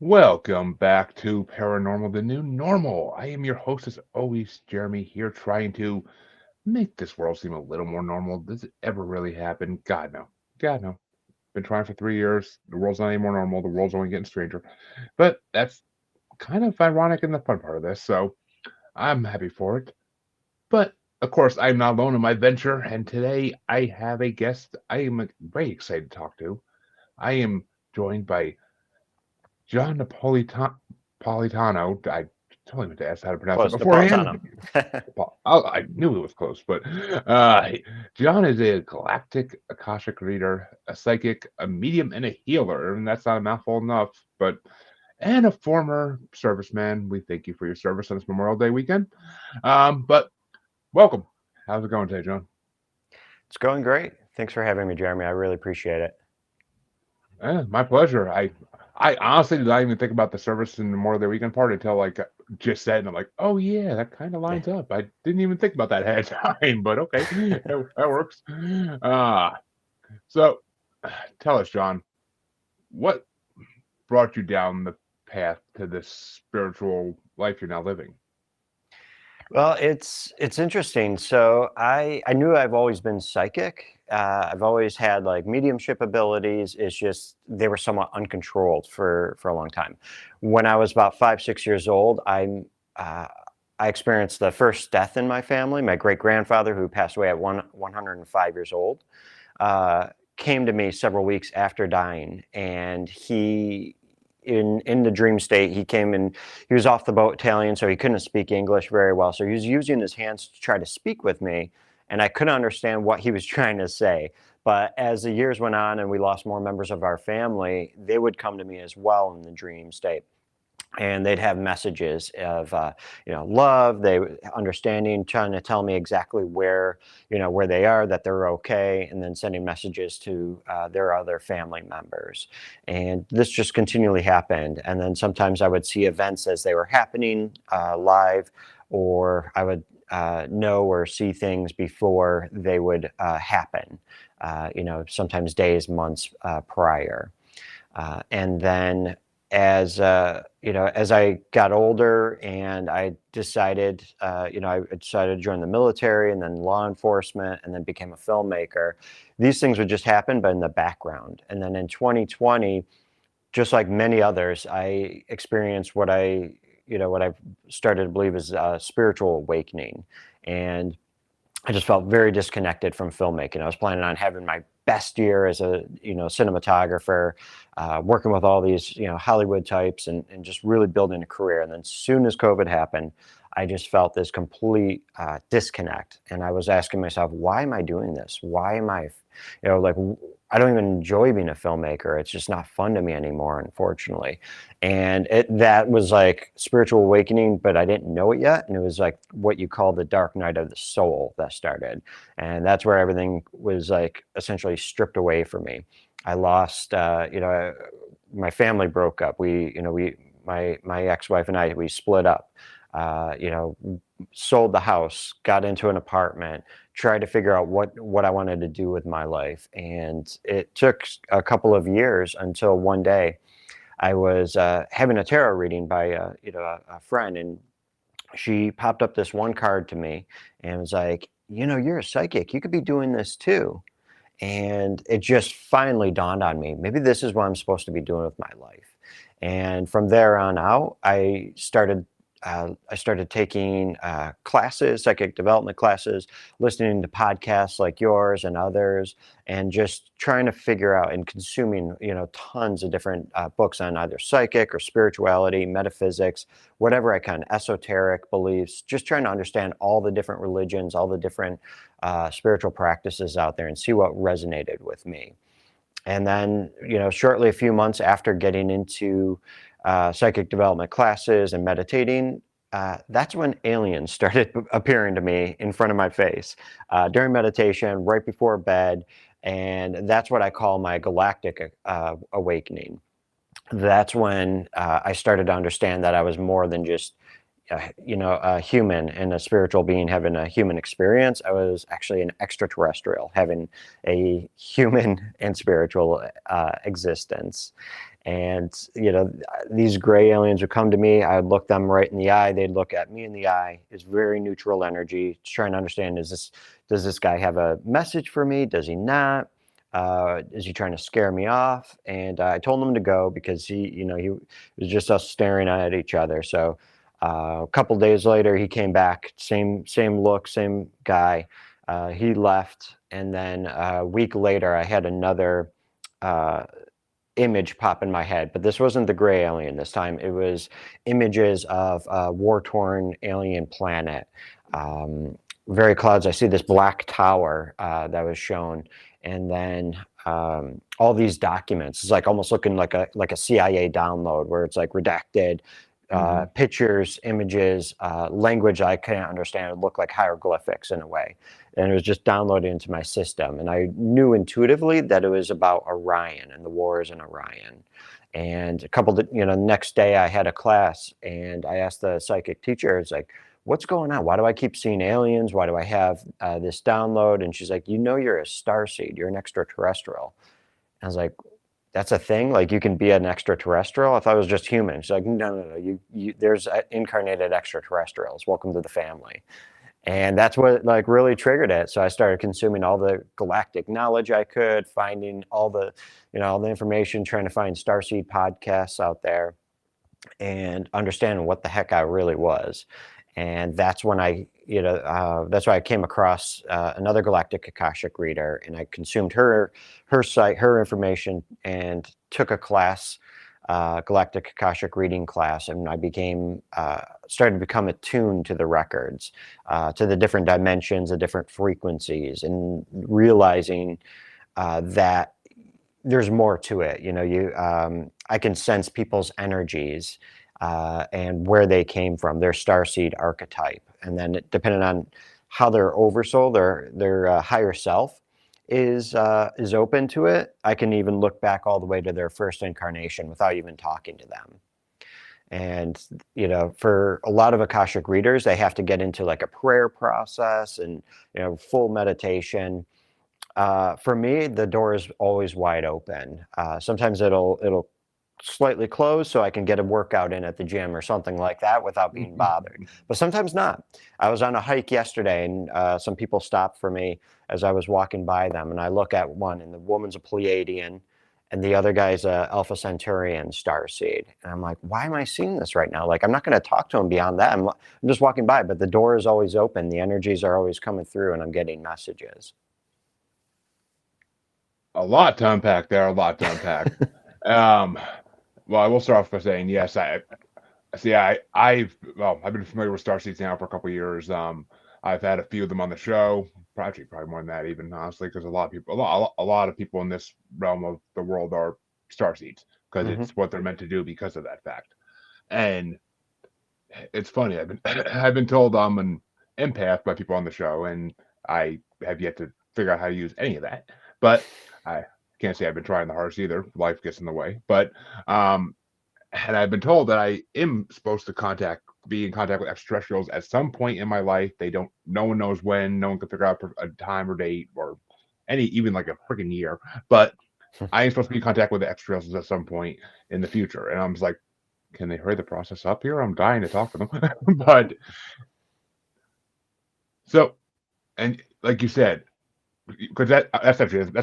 Welcome back to Paranormal the New Normal. I am your host, as always, Jeremy, here trying to make this world seem a little more normal. Does it ever really happen? God, no. God, no. Been trying for 3 years. The world's not any more normal. The world's only getting stranger. But that's kind of ironic and the fun part of this, so I'm happy for it. But, of course, I'm not alone in my venture, and today I have a guest I am very excited to talk to. I am joined by John Napolitano. I totally meant to ask how to pronounce it Close, beforehand. Napolitano. I knew it was close, but John is a galactic Akashic reader, a psychic, a medium, and a healer. And that's not a mouthful enough, and a former serviceman. We thank you for your service on this Memorial Day weekend. But welcome. How's it going today, John? It's going great. Thanks for having me, Jeremy. I really appreciate it. My pleasure. I honestly did not even think about the service and Memorial Day weekend part until just said, and I'm like, oh yeah, that kind of lines up. I didn't even think about that ahead of time, but okay, that works. Uh, so tell us, John, what brought you down the path to this spiritual life you're now living? Well, it's interesting. So I knew I've always been psychic. I've always had like mediumship abilities. It's just they were somewhat uncontrolled for a long time. When I was about 5, 6 years old, I experienced the first death in my family. My great grandfather, who passed away at 105 years old, uh, came to me several weeks after dying, and in the dream state, he came and he was off the boat Italian, so he couldn't speak English very well. So he was using his hands to try to speak with me, and I couldn't understand what he was trying to say. But as the years went on and we lost more members of our family, they would come to me as well in the dream state, and they'd have messages of love, they understanding, trying to tell me exactly where they are, that they're okay, and then sending messages to their other family members. And this just continually happened. And then sometimes I would see events as they were happening live, or I would know or see things before they would happen, sometimes days, months prior. And then as I got older and I decided, I decided to join the military and then law enforcement and then became a filmmaker. These things would just happen, but in the background. And then in 2020, just like many others, I experienced what I've started to believe is a spiritual awakening. And I just felt very disconnected from filmmaking. I was planning on having my best year as a cinematographer, working with all these Hollywood types, and just really building a career. And then as soon as COVID happened, I just felt this complete disconnect. And I was asking myself, why am I doing this? Why am I, like, I don't even enjoy being a filmmaker. It's just not fun to me anymore, unfortunately. And that was like spiritual awakening, but I didn't know it yet. And it was like what you call the dark night of the soul that started. And that's where everything was like essentially stripped away from me. I lost, my family broke up. My ex-wife and I, we split up, sold the house, got into an apartment, tried to figure out what I wanted to do with my life. And it took a couple of years until one day I was having a tarot reading by a friend, and she popped up this one card to me and was like, you're a psychic. You could be doing this too. And it just finally dawned on me, maybe this is what I'm supposed to be doing with my life. And from there on out, I started taking classes, psychic development classes, listening to podcasts like yours and others, and just trying to figure out and consuming, tons of different books on either psychic or spirituality, metaphysics, whatever I can, esoteric beliefs, just trying to understand all the different religions, all the different spiritual practices out there and see what resonated with me. And then, shortly a few months after getting into psychic development classes and meditating, that's when aliens started appearing to me in front of my face during meditation, right before bed. And that's what I call my galactic awakening. That's when I started to understand that I was more than just a human and a spiritual being having a human experience. I was actually an extraterrestrial having a human and spiritual existence. And, these gray aliens would come to me. I would look them right in the eye. They'd look at me in the eye. It's very neutral energy. Just trying to understand, does this guy have a message for me? Does he not? Is he trying to scare me off? And I told him to go because he was just us staring at each other. So a couple days later, he came back, same look, same guy. He left. And then a week later, I had another image pop in my head, but this wasn't the gray alien this time. It was images of a war-torn alien planet. Very clouds. I see this black tower that was shown, and then all these documents. It's like almost looking like a CIA download, where it's like redacted pictures, images, language I can't understand. It looked like hieroglyphics in a way. And it was just downloaded into my system. And I knew intuitively that it was about Orion and the wars in Orion. And next day I had a class, and I asked the psychic teacher, it's like, what's going on? Why do I keep seeing aliens? Why do I have this download? And she's like, you're a starseed. You're an extraterrestrial. I was like, that's a thing? Like, you can be an extraterrestrial? I thought it was just human. She's like, no. There's incarnated extraterrestrials. Welcome to the family. And that's what like really triggered it. So I started consuming all the galactic knowledge I could, finding all the information, trying to find starseed podcasts out there, and understanding what the heck I really was. And that's when that's why I came across another galactic Akashic reader, and I consumed her site, her information, and took a class, galactic Akashic reading class, and I started to become attuned to the records, to the different dimensions, the different frequencies, and realizing that there's more to it. I can sense people's energies and where they came from, their starseed archetype, and then depending on how their oversoul, their higher self is open to it, I can even look back all the way to their first incarnation without even talking to them. And for a lot of Akashic readers, they have to get into like a prayer process and full meditation. For me, the door is always wide open. Sometimes it'll slightly close so I can get a workout in at the gym or something like that without being bothered. But sometimes not. I was on a hike yesterday, and some people stopped for me as I was walking by them, and I look at one, and the woman's a Pleiadian, and the other guy's a Alpha Centaurian starseed. And I'm like, why am I seeing this right now? Like, I'm not going to talk to him beyond that. I'm just walking by, but the door is always open. The energies are always coming through, and I'm getting messages. A lot to unpack there. A lot to unpack. Well, I will start off by saying yes. I've been familiar with starseeds now for a couple of years. I've had a few of them on the show, probably more than that, even honestly, because a lot of people in this realm of the world are starseeds because it's what they're meant to do because of that fact. And it's funny. I've been told I'm an empath by people on the show, and I have yet to figure out how to use any of that. But I can't say I've been trying the hardest either. Life gets in the way. But and I've been told that I am supposed to be in contact with extraterrestrials at some point in my life. No one knows when, no one can figure out a time or date or even like a freaking year. But I am supposed to be in contact with the extraterrestrials at some point in the future. And I'm just like, can they hurry the process up here? I'm dying to talk to them. But so, and like you said, because that's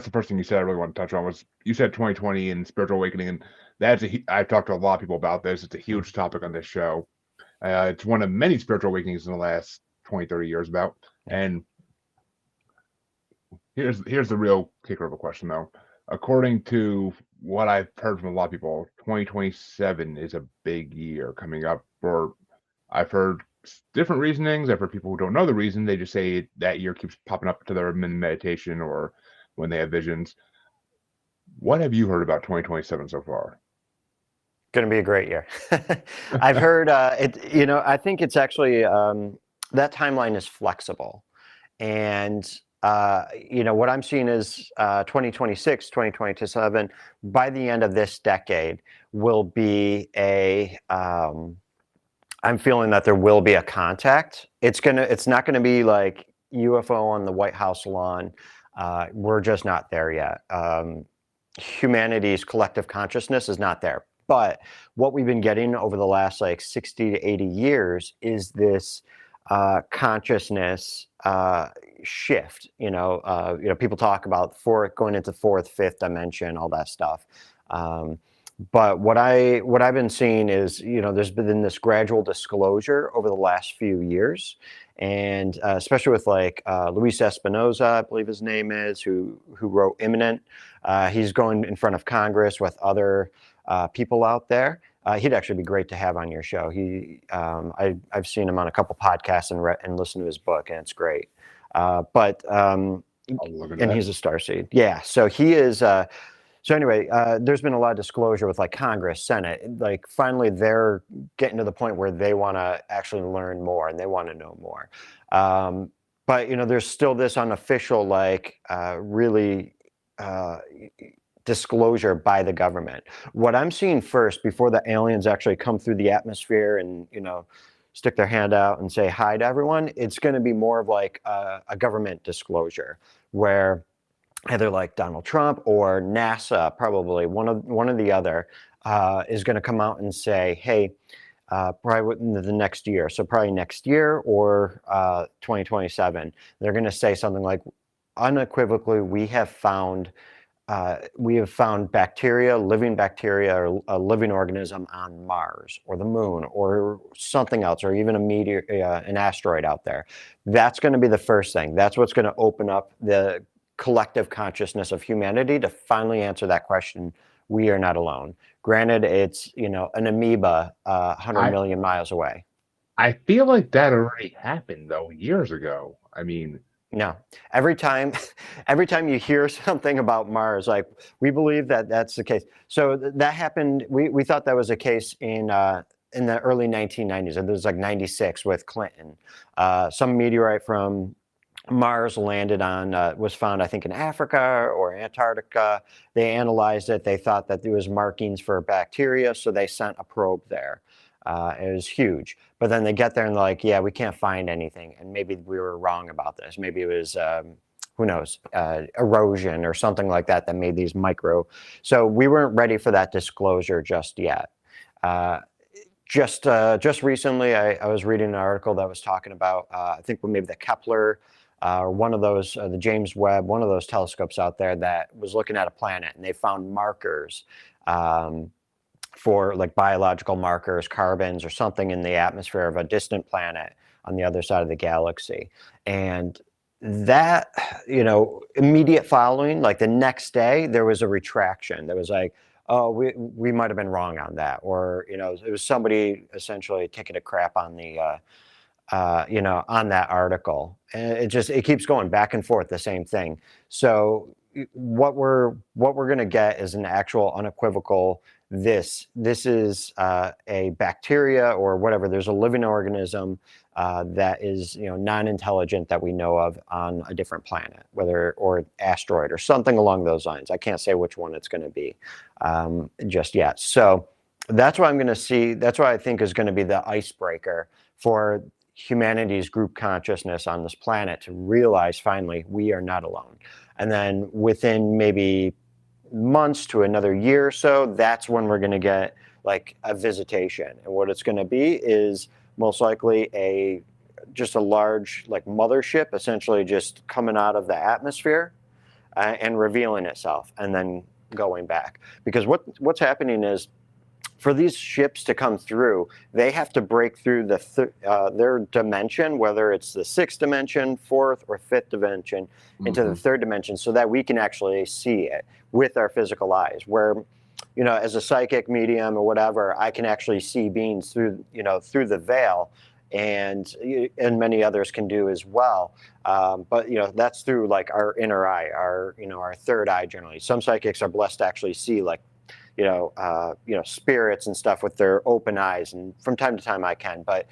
the first thing you said I really want to touch on was you said 2020 and spiritual awakening, and I've talked to a lot of people about this. It's a huge topic on this show. It's one of many spiritual awakenings in the last 20, 30 years about. And here's the real kicker of a question though. According to what I've heard from a lot of people, 2027 is a big year coming up. I've heard different reasonings. I've heard people who don't know the reason. They just say that year keeps popping up to their meditation or when they have visions. What have you heard about 2027 so far? Going to be a great year. I've heard it. I think it's actually that timeline is flexible, and what I'm seeing is 2026, 2027. By the end of this decade, will be a I'm feeling that there will be a contact. It's not gonna be like UFO on the White House lawn. We're just not there yet. Humanity's collective consciousness is not there. But what we've been getting over the last like 60 to 80 years is this consciousness shift. People talk about fourth going into fourth, fifth dimension, all that stuff. But what I've been seeing is, there's been this gradual disclosure over the last few years, and especially with like Luis Espinoza, I believe his name is, who wrote Imminent. He's going in front of Congress with other people out there. He'd actually be great to have on your show. I've seen him on a couple podcasts and listened to his book, and it's great. But I'll look into and that. he's a starseed. Yeah, so he is. So anyway, there's been a lot of disclosure with like Congress, Senate. Like finally, they're getting to the point where they want to actually learn more and they want to know more. But there's still this unofficial, like really disclosure by the government. What I'm seeing first, before the aliens actually come through the atmosphere and stick their hand out and say hi to everyone, it's going to be more of like a government disclosure where either like Donald Trump or NASA, probably one of the other, is going to come out and say, "Hey, probably within the next year, so probably next year or 2027, they're going to say something like, unequivocally, we have found bacteria, living bacteria, or a living organism on Mars or the moon or something else, or even a meteor, an asteroid out there." That's going to be the first thing. That's what's going to open up the collective consciousness of humanity to finally answer that question. We are not alone. Granted, it's an amoeba 100 I million miles away. I feel like that already happened though years ago. I mean, No, every time, every time you hear something about Mars, like we believe that that's the case. So that happened. We thought that was a case in the early 1990s. And it was like 96 with Clinton. Some meteorite from Mars was found, I think, in Africa or Antarctica. They analyzed it. They thought that there was markings for bacteria, so they sent a probe there. It was huge. But then they get there and they're like, yeah, we can't find anything. And maybe we were wrong about this. Maybe it was, who knows, erosion or something like that made these micro. So we weren't ready for that disclosure just yet. Just recently, I was reading an article that was talking about, I think maybe the Kepler, one of those, the James Webb, one of those telescopes out there that was looking at a planet, and they found markers for like biological markers, carbons or something in the atmosphere of a distant planet on the other side of the galaxy. And that, immediate following, like the next day, there was a retraction. There was like, oh, we might have been wrong on that. Or, it was somebody essentially taking a crap on the, on that article. And it keeps going back and forth, the same thing. So what we're going to get is an actual unequivocal, this is a bacteria or whatever. There's a living organism that is non-intelligent that we know of on a different planet, or asteroid or something along those lines. I can't say which one it's going to be just yet. So that's what I'm going to see. That's what I think is going to be the icebreaker for humanity's group consciousness on this planet, to realize finally we are not alone. And then within maybe months to another year or so, that's when we're going to get like a visitation. And what it's going to be is most likely just a large like mothership, essentially just coming out of the atmosphere and revealing itself and then going back. Because what's happening is, for these ships to come through, they have to break through their dimension, whether it's the sixth dimension, fourth, or fifth dimension, into the third dimension, so that we can actually see it with our physical eyes. Where, as a psychic medium or whatever, I can actually see beings through the veil, and many others can do as well. But that's through like our inner eye, our third eye. Generally, some psychics are blessed to actually see like spirits and stuff with their open eyes, and from time to time I can, but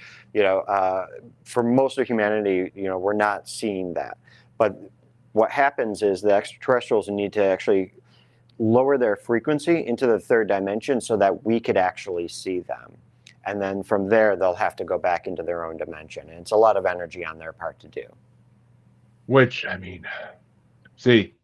for most of humanity, we're not seeing that. But what happens is the extraterrestrials need to actually lower their frequency into the third dimension so that we could actually see them. and then from there they'll have to go back into their own dimension. And it's a lot of energy on their part to do. Which, I mean, see,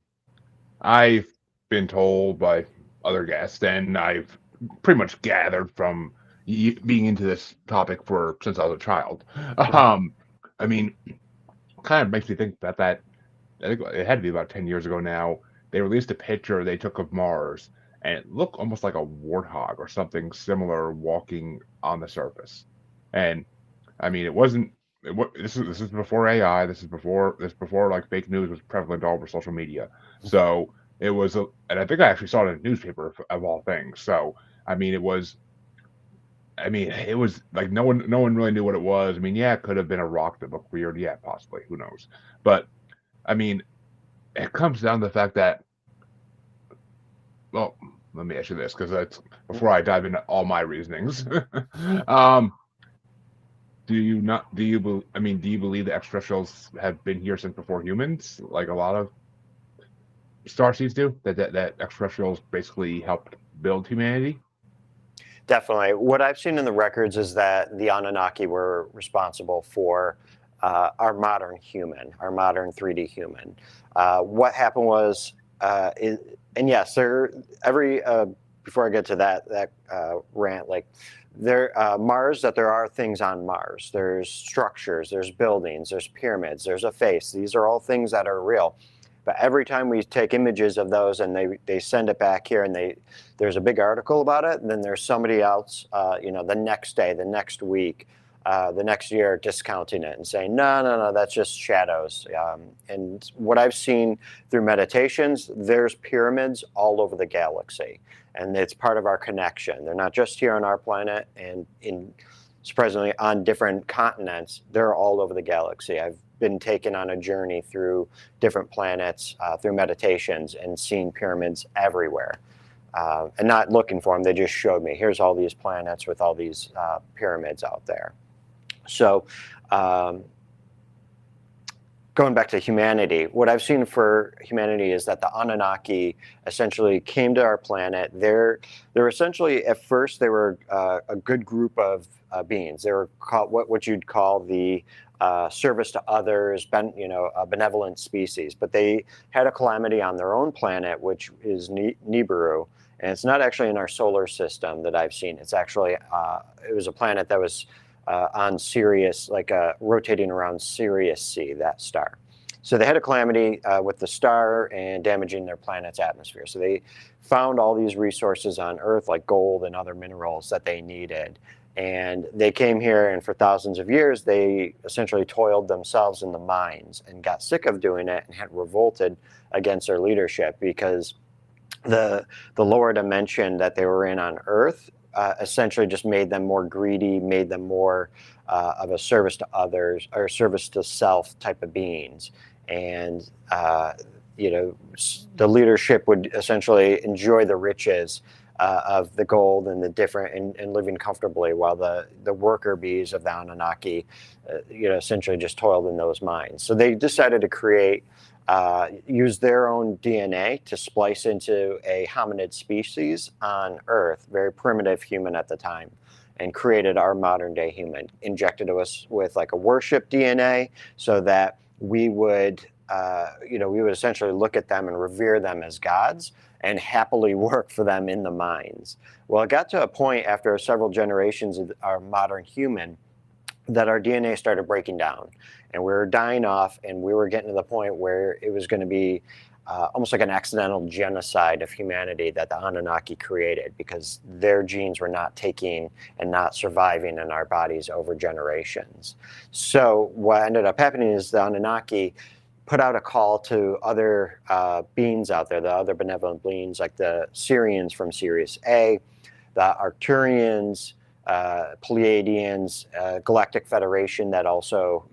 I've been told by other guests, and I've pretty much gathered from being into this topic for since I was a child. Mhm. Um, I mean, kind of makes me think about that. I think it had to be about 10 years ago now. They released a picture they took of Mars, and it looked almost like a warthog or something similar walking on the surface. And I mean, it wasn't. This is before AI. This is before like fake news was prevalent all over social media. So it was, and I think I actually saw it in a newspaper of all things. So I mean, it was. I mean, it was like no one really knew what it was. I mean, yeah, it could have been a rock that looked weird. Yeah, possibly. Who knows? But I mean, it comes down to the fact that, well, let me ask you this because that's before I dive into all my reasonings. um, do you not? I mean, do you believe the extraterrestrials have been here since before humans, like a lot of starseeds do? That extraterrestrials basically helped build humanity? Definitely. What I've seen in the records is that the Anunnaki were responsible for our modern human, our modern 3D human. What happened was, and yes, before I get to that rant, like Mars, that there are things on Mars. There's structures, there's buildings, there's pyramids, there's a face. These are all things that are real. But every time we take images of those and they send it back here, and there's a big article about it, and then there's somebody else, the next day, the next week, the next year discounting it and saying, no, that's just shadows. And what I've seen through meditations, there's pyramids all over the galaxy, and it's part of our connection. They're not just here on our planet, and surprisingly on different continents. They're all over the galaxy. I've been taken on a journey through different planets, through meditations, and seen pyramids everywhere. And not looking for them, they just showed me, here's all these planets with all these pyramids out there. So going back to humanity, what I've seen for humanity is that the Anunnaki essentially came to our planet. They're essentially, at first, they were a good group of beings. They were called what you'd call the service to others, a benevolent species. But they had a calamity on their own planet, which is Nibiru. And it's not actually in our solar system that I've seen. It's actually, it was a planet that was on Sirius, rotating around Sirius C, that star. So they had a calamity with the star and damaging their planet's atmosphere. So they found all these resources on Earth, like gold and other minerals that they needed. And they came here, and for thousands of years, they essentially toiled themselves in the mines and got sick of doing it and had revolted against their leadership, because the lower dimension that they were in on Earth essentially just made them more greedy, made them more of a service to others or service to self type of beings. And, the leadership would essentially enjoy the riches of the gold and the different and living comfortably, while the worker bees of the Anunnaki, essentially just toiled in those mines. So they decided to use their own DNA to splice into a hominid species on Earth, very primitive human at the time, and created our modern day human, injected us with like a worship DNA so that we would essentially look at them and revere them as gods and happily work for them in the mines. Well, it got to a point after several generations of our modern human that our DNA started breaking down, and we were dying off, and we were getting to the point where it was going to be almost like an accidental genocide of humanity that the Anunnaki created, because their genes were not taking and not surviving in our bodies over generations. So what ended up happening is the Anunnaki put out a call to other beings out there, the other benevolent beings, like the Syrians from Sirius A, the Arcturians, Pleiadians, Galactic Federation that also,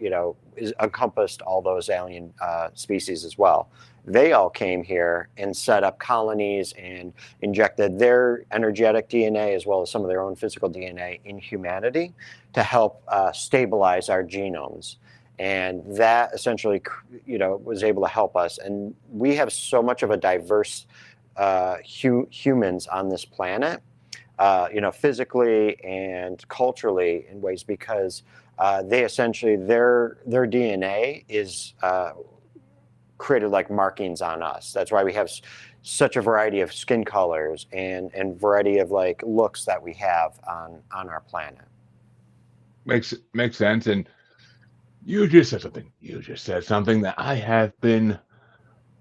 encompassed all those alien species as well. They all came here and set up colonies and injected their energetic DNA as well as some of their own physical DNA in humanity to help stabilize our genomes. And that essentially, was able to help us. And we have so much of a diverse humans on this planet. physically and culturally in ways because they essentially their DNA is created like markings on us. That's why we have such a variety of skin colors and variety of like looks that we have on our planet. Makes sense. And you just said something. You just said something that I have been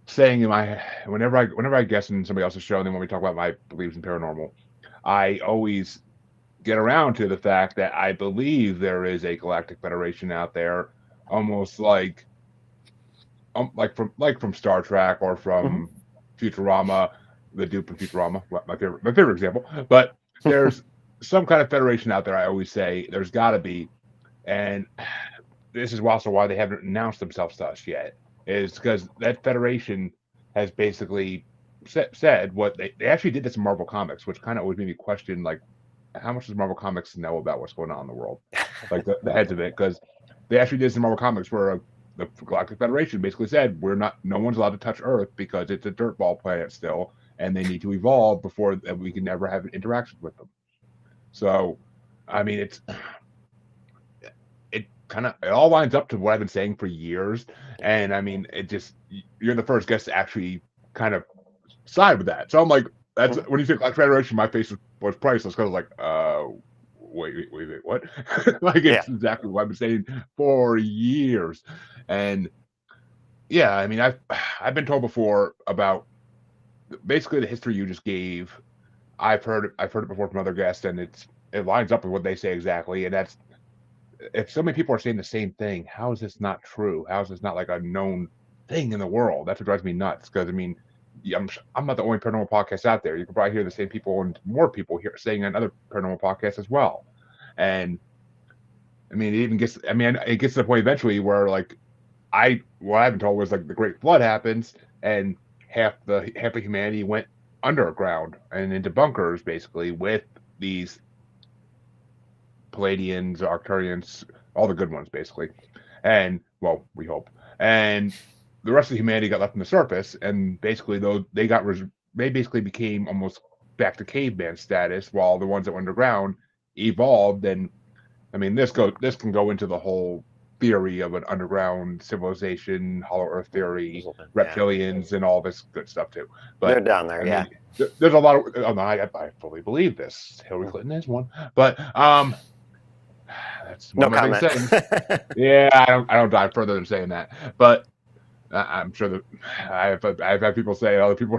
saying in my whenever I guest in somebody else's show, and then when we talk about my beliefs in paranormal, I always get around to the fact that I believe there is a galactic federation out there, almost like from Star Trek or Mm-hmm. from Futurama, the dupe from Futurama, my favorite example. But there's some kind of federation out there. I always say there's got to be, and this is also why they haven't announced themselves to us yet, is because that federation has basically said what they actually did this in Marvel Comics, which kind of always made me question, like, how much does Marvel Comics know about what's going on in the world, like the heads of it, because they actually did some Marvel Comics where the Galactic Federation basically said no one's allowed to touch Earth because it's a dirtball planet still, and they need to evolve before we can ever have interactions with them. So, I mean, it all lines up to what I've been saying for years. And I mean, you're the first guest to actually kind of side with that. So I'm like, that's Mm-hmm. when you say Black Federation, my face was priceless because I was like, wait, what? Like, Yeah. it's exactly what I've been saying for years. And yeah, I mean, I've been told before about basically the history you just gave. I've heard it before from other guests, and it lines up with what they say exactly. And that's, if so many people are saying the same thing, how is this not true? How is this not like a known thing in the world? That's what drives me nuts. Because I mean, yeah, I'm not the only paranormal podcast out there. You can probably hear the same people and more people here saying on other paranormal podcasts as well. And I mean, it gets to the point eventually where like what I've been told was like the Great Flood happens and half of humanity went underground and into bunkers basically with these Palladians, Arcturians, all the good ones basically. And well, we hope. And the rest of humanity got left on the surface, and basically though they basically became almost back to caveman status, while the ones that went underground evolved. And I mean, this can go into the whole theory of an underground civilization, Hollow Earth theory, Yeah. reptilians, and all this good stuff too. They're But down there. I Yeah. mean, there's a lot of. Oh no, I fully believe this. Hillary Clinton is one, but that's one No of my biggest comment. things. Yeah, I don't dive further than saying that, but I'm sure that I've had people say other people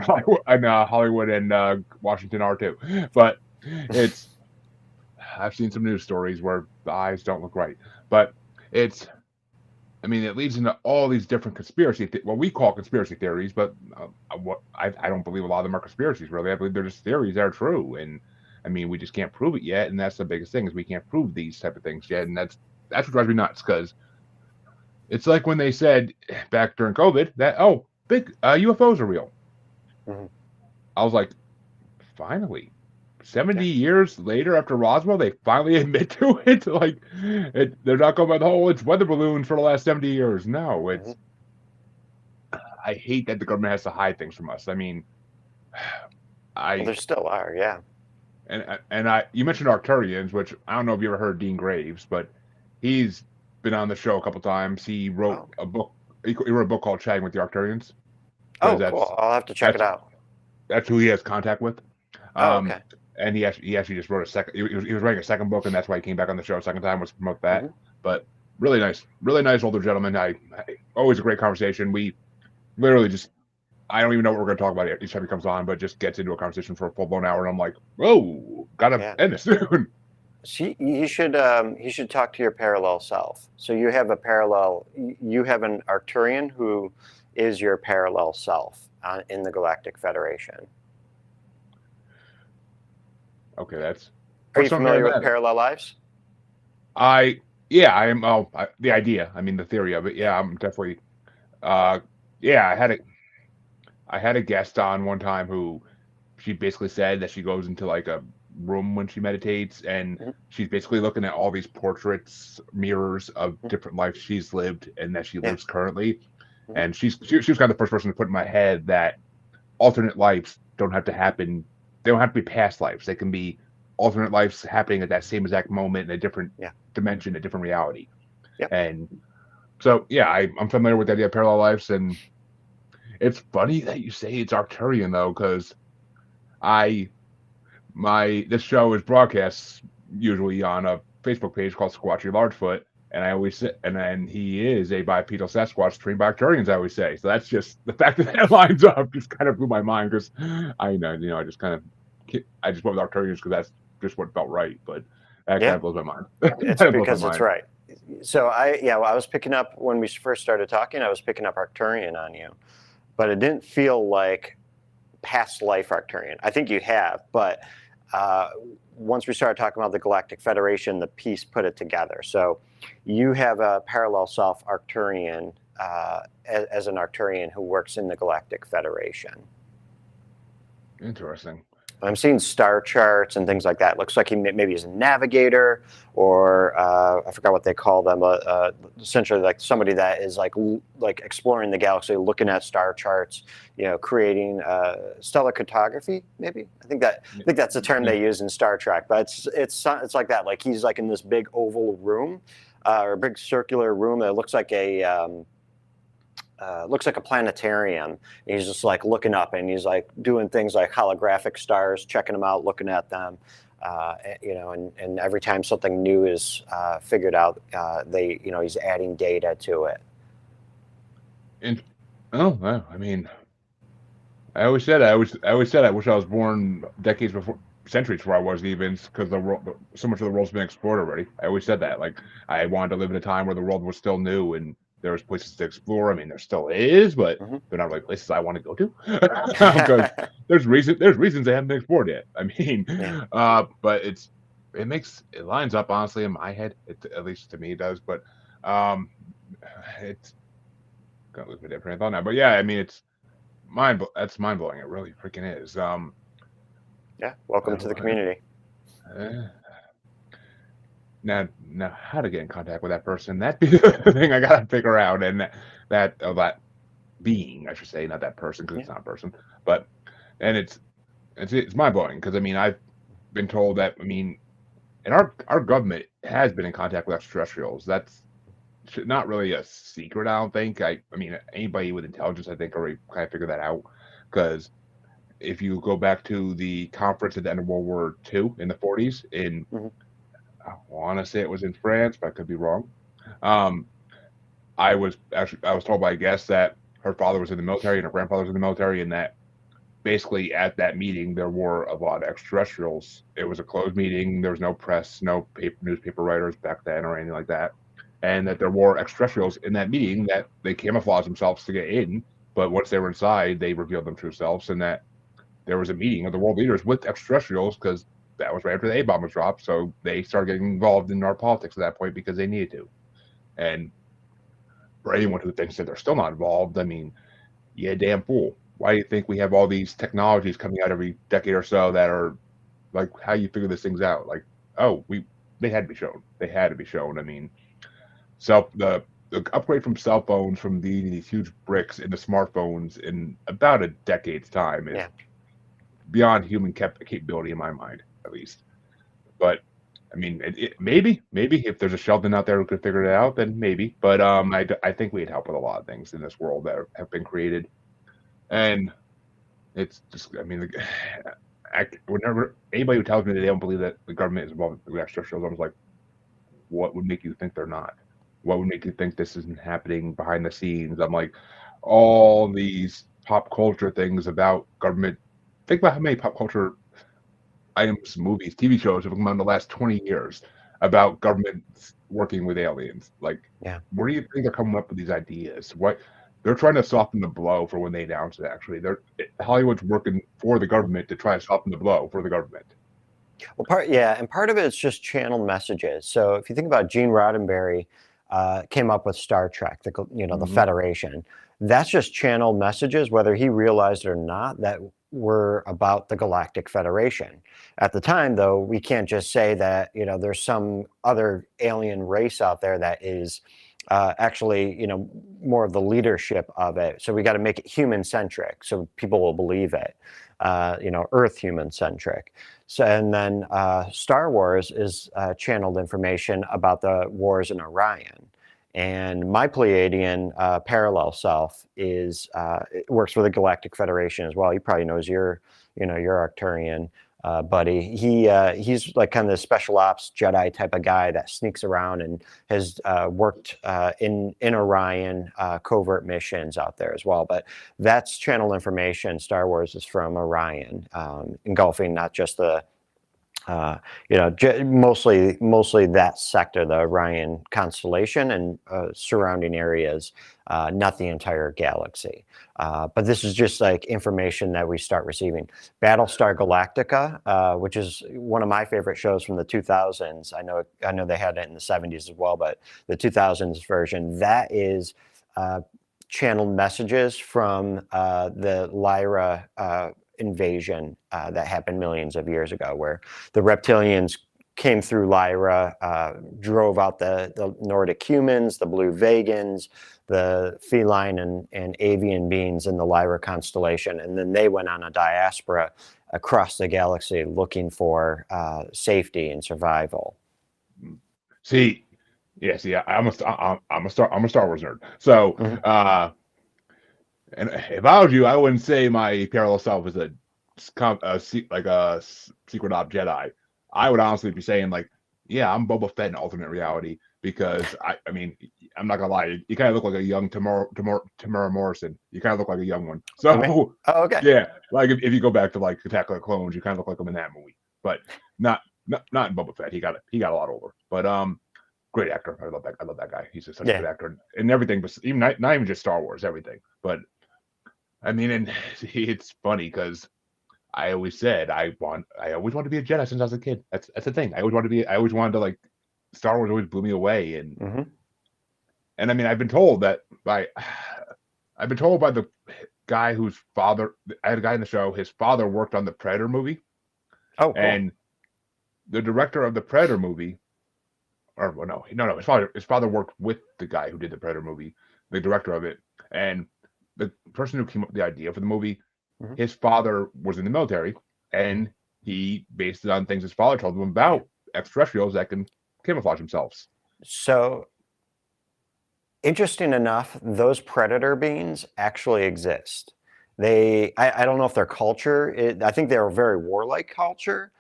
in Hollywood and Washington are too, but it's I've seen some news stories where the eyes don't look right, but it's I mean it leads into all these different what we call conspiracy theories, but what I don't believe a lot of them are conspiracies really. I believe they're just theories that are true, and I mean we just can't prove it yet, and that's the biggest thing is we can't prove these type of things yet, and that's what drives me nuts because it's like when they said back during COVID that big UFOs are real. Hmm. I was like, finally, Yeah. 70 years later after Roswell, they finally admit to it. Like, they're not going by the whole it's weather balloons for the last 70 years. No, Hmm. I hate that the government has to hide things from us. I mean, Well, I there still are. Yeah. you mentioned Arcturians, which I don't know if you ever heard Dean Graves, but he's been on the show a couple times. He wrote Oh. a book. He wrote a book called Chatting with the Arcturians because Oh, cool. I'll have to check it that's out. that's who he has contact with. Oh, Um, okay. and he actually just wrote a second. He was writing a second book, and that's why he came back on the show a second time, was to promote that. Hmm. But really nice older gentleman. Always a great conversation. We literally just I don't even know what we're going to talk about each time he comes on, but just gets into a conversation for a full blown hour, and I'm like, whoa, gotta Yeah. end this soon. See, you should talk to your parallel self. So you have a parallel. You have an Arcturian who is your parallel self in the Galactic Federation. Okay, that's Are you first time hearing familiar with that. parallel lives? I yeah, I am. The idea. I mean, the theory of it. Yeah. Yeah, I'm definitely. Uh, yeah, I had a guest on one time who she basically said that she goes into like a room when she meditates and Mhm. she's basically looking at all these portraits, mirrors of Mhm. different lives she's lived and that she Yeah. lives currently. Mhm. And she was kind of the first person to put in my head that alternate lives don't have to happen. They don't have to be past lives. They can be alternate lives happening at that same exact moment in a different Yeah. dimension, a different reality. Yep. And so, yeah, I'm familiar with the idea of parallel lives, and it's funny that you say it's Arcturian though, because I my this show is broadcast usually on a Facebook page called Squatchy Largefoot, and I always say, and then he is a bipedal Sasquatch trained by Arcturians. I always say, so that's just the fact that that lines up just kind of blew my mind because I know I just kind of I just went with Arcturians because that's just what felt right, but that kind Yeah. of blows my mind. It's Kind of blows my because it's mind. right. So well, I was picking up when we first started talking. I was picking up Arcturian on you, but it didn't feel like past life Arcturian. I think you have, but uh, once we started talking about the Galactic Federation, the piece put it together. So you have a parallel self Arcturian as an Arcturian who works in the Galactic Federation. Interesting. I'm seeing star charts and things like that. It looks like he maybe is a navigator, or I forgot what they call them. Essentially, like somebody that is like exploring the galaxy, looking at star charts. Creating stellar cartography. Maybe I think that's the term Yeah. they use in Star Trek. But it's like that. Like he's like in this big oval room, or a big circular room that looks like a planetarium. He's just like looking up, and he's like doing things like holographic stars, checking them out, looking at them. And every time something new is figured out, he's adding data to it. And I mean, I always said I wish I was born decades before, centuries before I was even, because the world, so much of the world's been explored already. I always said that. Like I wanted to live in a time where the world was still new and there was places to explore. I mean, there still is, but Mm-hmm. they're not really places I want to go to because there's reasons they haven't been explored yet. I mean, Yeah. but it lines up honestly in my head. At least to me it does. But it's gonna lose my different thought now. But yeah, I mean it's that's mind blowing. It really freaking is. Yeah. Welcome to the community. Uh, now, how to get in contact with that person? That'd be the thing I gotta figure out. And that being, I should say, not that person because it's not a person. But and it's mind blowing because I mean I've been told that and our government has been in contact with extraterrestrials. That's not really a secret. I don't think. I mean anybody with intelligence, I think, already kind of figured that out because if you go back to the conference at the end of World War II in the 40s, Mm-hmm. I want to say it was in France, but I could be wrong. Um, I was told by a guest that her father was in the military and her grandfather was in the military, and that basically at that meeting there were a lot of extraterrestrials. It was a closed meeting. There was no press, no newspaper writers back then or anything like that, and that there were extraterrestrials in that meeting that they camouflaged themselves to get in, but once they were inside, they revealed their true selves, and that there was a meeting of the world leaders with extraterrestrials because that was right after the A bomb was dropped. So they started getting involved in our politics at that point because they needed to. And for anyone who thinks that they're still not involved, I mean, yeah, damn fool. Why do you think we have all these technologies coming out every decade or so that are like how you figure these things out? Like, oh, they had to be shown. They had to be shown. I mean, the upgrade from cell phones from these huge bricks into smartphones in about a decade's time is beyond human capability in my mind, at least. But I mean, maybe if there's a Sheldon out there who could figure it out, then maybe. But I think we'd help with a lot of things in this world that have been created, and it's just I mean, whenever anybody who tells me that they don't believe that the government is involved with extraterrestrials, I'm like, what would make you think they're not? What would make you think this isn't happening behind the scenes? I'm like, all these pop culture things about government. Think about how many pop culture items, movies, TV shows have come out in the last 20 years about governments working with aliens. Like, where do you think they're coming up with these ideas? What they're trying to soften the blow for when they announce it. Actually, Hollywood's working for the government to try to soften the blow for the government. Well, and part of it is just channel messages. So if you think about Gene Roddenberry, came up with Star Trek, the Federation. That's just channel messages, whether he realized it or not, that were about the Galactic Federation. At the time, though, we can't just say that there's some other alien race out there that is actually more of the leadership of it. So we got to make it human centric so people will believe it. Earth human centric. So, and then Star Wars is channeled information about the wars in Orion. And my Pleiadian parallel self is it works for the Galactic Federation as well. He probably knows your Arcturian buddy. He's like kind of the special ops Jedi type of guy that sneaks around and has worked in Orion covert missions out there as well. But that's channel information. Star Wars is from Orion, engulfing not just the mostly that sector, the Orion constellation and surrounding areas, not the entire galaxy. But this is just like information that we start receiving. Battlestar Galactica, which is one of my favorite shows from the 2000s. I know they had it in the 70s as well, but the 2000s version, that is channeled messages from the Lyra invasion that happened millions of years ago, where the reptilians came through Lyra, drove out the Nordic humans, the blue Vegans, the feline and avian beings in the Lyra constellation, and then they went on a diaspora across the galaxy looking for safety and survival. See, I'm a Star Wars nerd. So, and if I was you, I wouldn't say my parallel self is a secret op Jedi. I would honestly be saying like, yeah, I'm Boba Fett in alternate reality because I mean, I'm not gonna lie, you kind of look like a young Tamara Morrison. You kind of look like a young one. So, okay, yeah, like if you go back to like Attack of the Clones, you kind of look like him in that movie, but not in Boba Fett. He got a lot older, but great actor. I love that guy. He's just such a good actor and everything, but even not even just Star Wars, everything. But I mean, and it's funny because I always said I always wanted to be a Jedi since I was a kid. That's the thing. I always wanted to like Star Wars always blew me away and I mean I've been told by the guy whose father I had a guy in the show. His father worked on the Predator movie. Oh, cool. And the director of the Predator movie, or well, no, his father worked with the guy who did the Predator movie, the director of it, and the person who came up with the idea for the movie, his father was in the military, and he based it on things his father told him about extraterrestrials that can camouflage themselves. So, interesting enough, those predator beings actually exist. I don't know if their culture, I think they're a very warlike culture,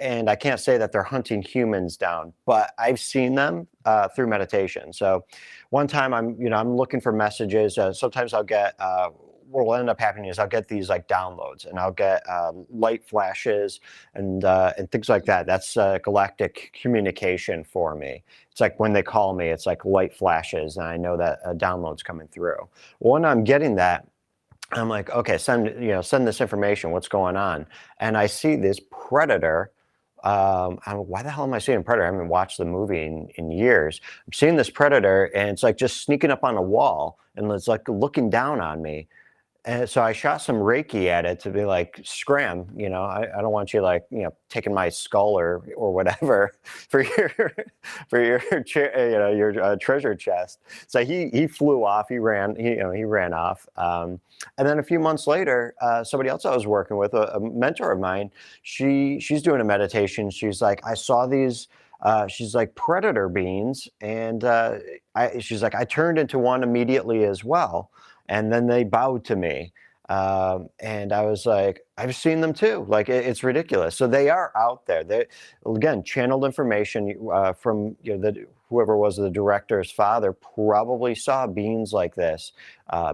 and I can't say that they're hunting humans down, but I've seen them through meditation. So one time I'm looking for messages. Sometimes I'll get, what will end up happening is I'll get these like downloads and I'll get light flashes and things like that. That's galactic communication for me. It's like when they call me, it's like light flashes and I know that a download's coming through. When I'm getting that, I'm like, okay, send this information. What's going on? And I see this predator. Why the hell am I seeing Predator? I haven't watched the movie in years. I'm seeing this predator, and it's like just sneaking up on a wall, and it's like looking down on me. And so I shot some Reiki at it to be like, scram, I don't want you like, taking my skull or whatever for your treasure chest. So he flew off, he ran off. And then a few months later, somebody else I was working with, a mentor of mine, she's doing a meditation. She's like, I saw these, she's like predator beings. And she's like, I turned into one immediately as well. And then they bowed to me. And I was like, I've seen them too. Like, it's ridiculous. So they are out there. They, again, channeled information from whoever was the director's father probably saw beings like this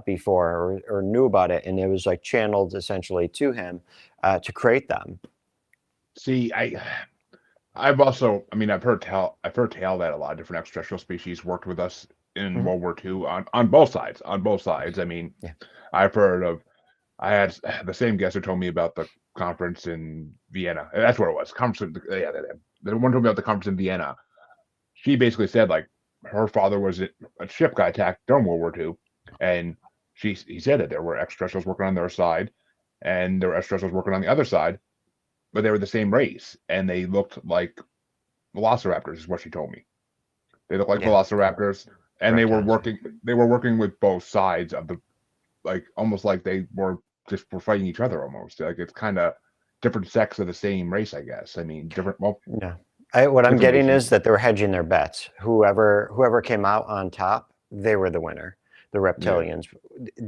before or knew about it. And it was like channeled essentially to him to create them. See, I've heard tell that a lot of different extraterrestrial species worked with us in World War II on both sides. I mean, I had the same guest who told me about the conference in Vienna. That's where it was. The one told me about the conference in Vienna. She basically said like her father was a ship got attacked during World War II, and he said that there were extraterrestrials working on their side, and there were extraterrestrials working on the other side, but they were the same race, and they looked like velociraptors. Is what she told me. They looked like velociraptors, and they were working with both sides of the, like almost like they were just we're fighting each other almost. Like it's kind of different sects of the same race, I guess. I mean, different, well, No. What I'm different getting races. is that they're hedging their bets. Whoever came out on top, they were the winner. The Yeah. reptilians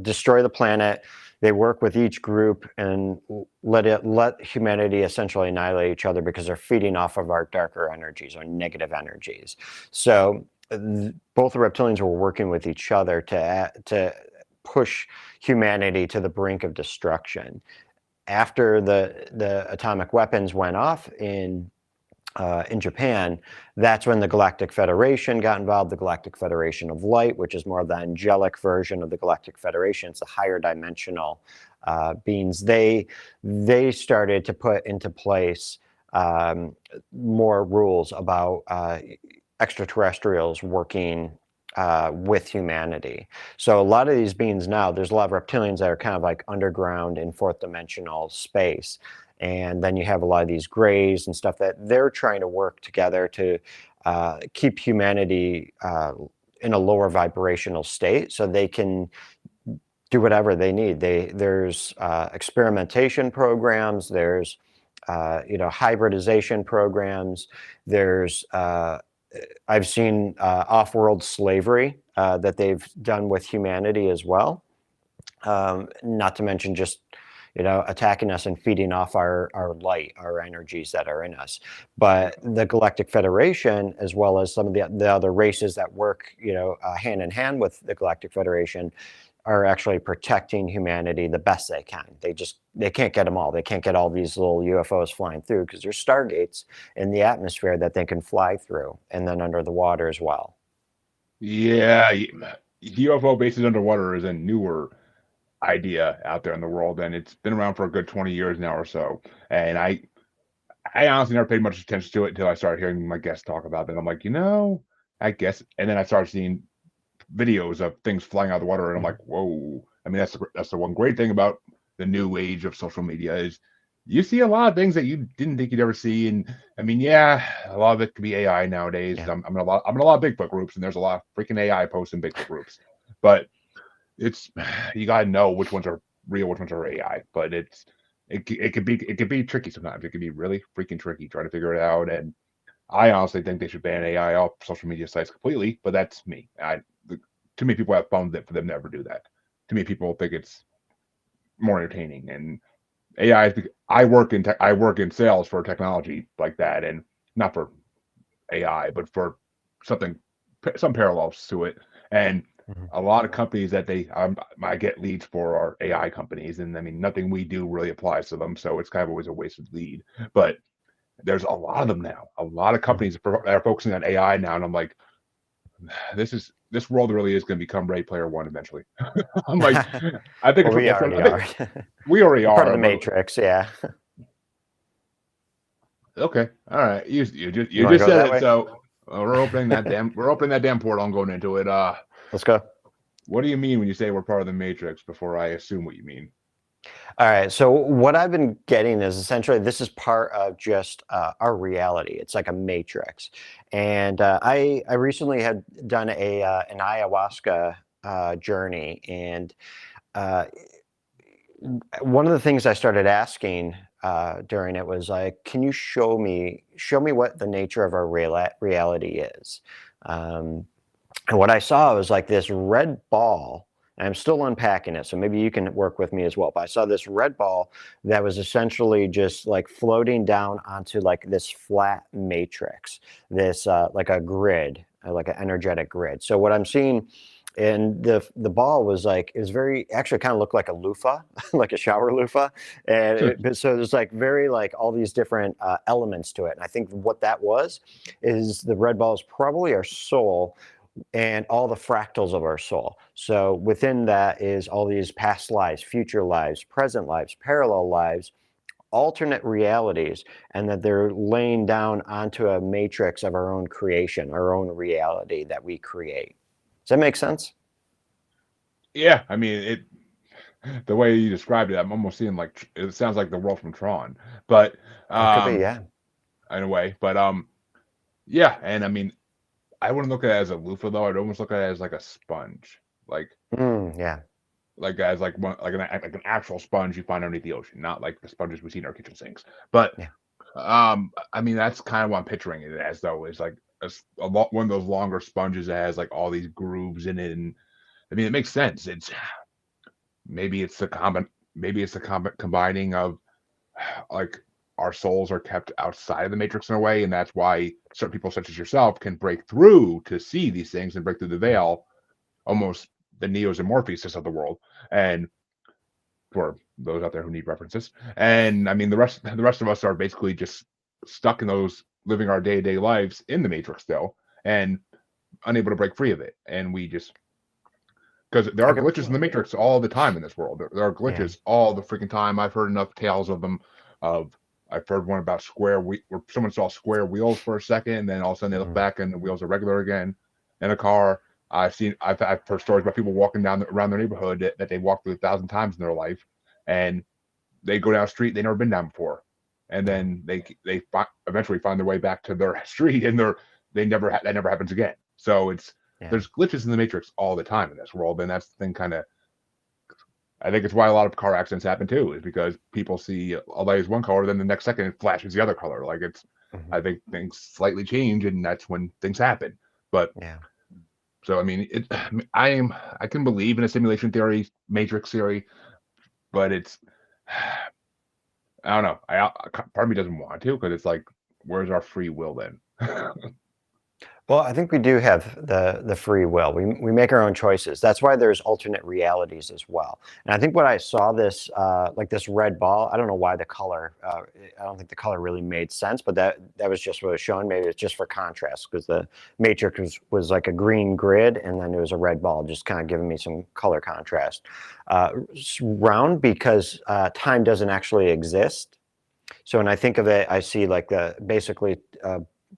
destroy the planet. They work with each group and let humanity essentially annihilate each other because they're feeding off of our darker energies, our negative energies. So both the reptilians were working with each other to push humanity to the brink of destruction. After the atomic weapons went off in Japan, that's when the Galactic Federation got involved, the Galactic Federation of Light, which is more of the angelic version of the Galactic Federation. It's a higher dimensional beings. They started to put into place more rules about extraterrestrials working with humanity. So a lot of these beings now, there's a lot of reptilians that are kind of like underground in fourth dimensional space. And then you have a lot of these grays and stuff that they're trying to work together to keep humanity in a lower vibrational state so they can do whatever they need. There's experimentation programs, there's hybridization programs, there's I've seen off-world slavery that they've done with humanity as well. Not to mention just attacking us and feeding off our light, our energies that are in us. But the Galactic Federation, as well as some of the other races that work, hand in hand with the Galactic Federation, are actually protecting humanity the best they can. They can't get them all. They can't get all these little UFOs flying through because there's stargates in the atmosphere that they can fly through, and then under the water as well. Yeah, UFO bases underwater is a newer idea out there in the world, and it's been around for a good 20 years now or so. And I honestly never paid much attention to it until I started hearing my guests talk about it. And I'm like, I guess. And then I started seeing videos of things flying out of the water, and I'm Mhm. like, whoa. I mean, that's the one great thing about the new age of social media is you see a lot of things that you didn't think you'd ever see. And I mean, yeah, a lot of it could be AI nowadays. Yeah. I'm in a lot of Bigfoot groups, and there's a lot of freaking AI posts in Bigfoot groups. But it's you gotta know which ones are real, which ones are AI. But it could be tricky sometimes. It can be really freaking tricky trying to figure it out. And I honestly think they should ban AI off social media sites completely. But that's me. Too many people have found that for them to ever do that. Too many people think it's more entertaining. And AI is, I work in sales for technology like that, and not for AI, but for something some parallels to it. And Mhm. a lot of companies that I get leads for are AI companies, and I mean nothing we do really applies to them, so it's kind of always a wasted lead. But there's a lot of them now. A lot of Mhm. companies that are focusing on AI now, and I'm like, this world really is going to become Ready Player One eventually. I'm like, I think Well, we already I think are. we already We're part of are, the but Matrix. Yeah. okay, all right. You You want to just go said that it, way? so we're opening that damn portal. I'm going into it. Let's go. What do you mean when you say we're part of the Matrix? Before I assume what you mean. All right. So what I've been getting is essentially this is part of just our reality. It's like a matrix, and I recently had done an ayahuasca journey, and uh, one of the things I started asking during it was like, can you show me what the nature of our reality is? Um, and what I saw was like this red ball, and I'm still unpacking it, so maybe you can work with me as well. But I saw this red ball that was essentially just like floating down onto like this flat matrix, this like a grid, like an energetic grid. So what I'm seeing, and the ball was like, it was very actually kind of looked like a loofah, like a shower loofah, and so there's like very like all these different elements to it. And I think what that was is the red ball is probably our soul and all the fractals of our soul. So within that is all these past lives, future lives, present lives, parallel lives, alternate realities, and that they're laying down onto a matrix of our own creation, our own reality that we create. Does that make sense? Yeah, I mean it. The way you described it, I'm almost seeing like it sounds like the world from Tron, but It could be, um, yeah. in a way. But yeah. And I mean, I wouldn't look at it as a loofah though. I'd almost look at it as like a sponge. Like Yeah. like as like one like an actual sponge you find underneath the ocean, not like the sponges we see in our kitchen sinks. But Yeah. I mean that's kind of what I'm picturing it as though is like a lot one of those longer sponges that has like all these grooves in it, and I mean it makes sense. It's maybe it's the combining of like our souls are kept outside of the matrix in a way, and that's why certain people such as yourself can break through to see these things and break through the Mhm. veil, almost the Neos and Morpheuses of the world. And for those out there who need references. And I mean, the rest of us are basically just stuck in those living our day to day lives in the matrix still, and unable to break free of it. And we just because there are Okay. glitches in the matrix all the time in this world. There are Yeah. glitches all the freaking time. I've heard enough tales of them. Of I've heard one about where someone saw square wheels for a second, and then all of a sudden they look Mhm. back and the wheels are regular again in a car. I've heard stories about people walking around their neighborhood that they walked through 1,000 times in their life, and they go down a street they never been down before, and Yeah. then eventually find their way back to their street, and that never happens again. So Yeah. there's glitches in the matrix all the time in this world, and that's the thing. Kind of, I think it's why a lot of car accidents happen too, is because people see a light is one color, then the next second it flashes the other color. Like Mhm. I think things slightly change, and that's when things happen. But Yeah. so I mean, I can believe in a simulation theory, matrix theory, but it's I don't know. Part of me doesn't want to because it's like, where's our free will then? Well, I think we do have the free will. We make our own choices. That's why there's alternate realities as well. And I think when I saw this, like this red ball, I don't know why the color. I don't think the color really made sense, but that was just what was shown. Maybe it's just for contrast because the matrix was like a green grid, and then it was a red ball, just kind of giving me some color contrast. Round because time doesn't actually exist. So when I think of it, I see like the basically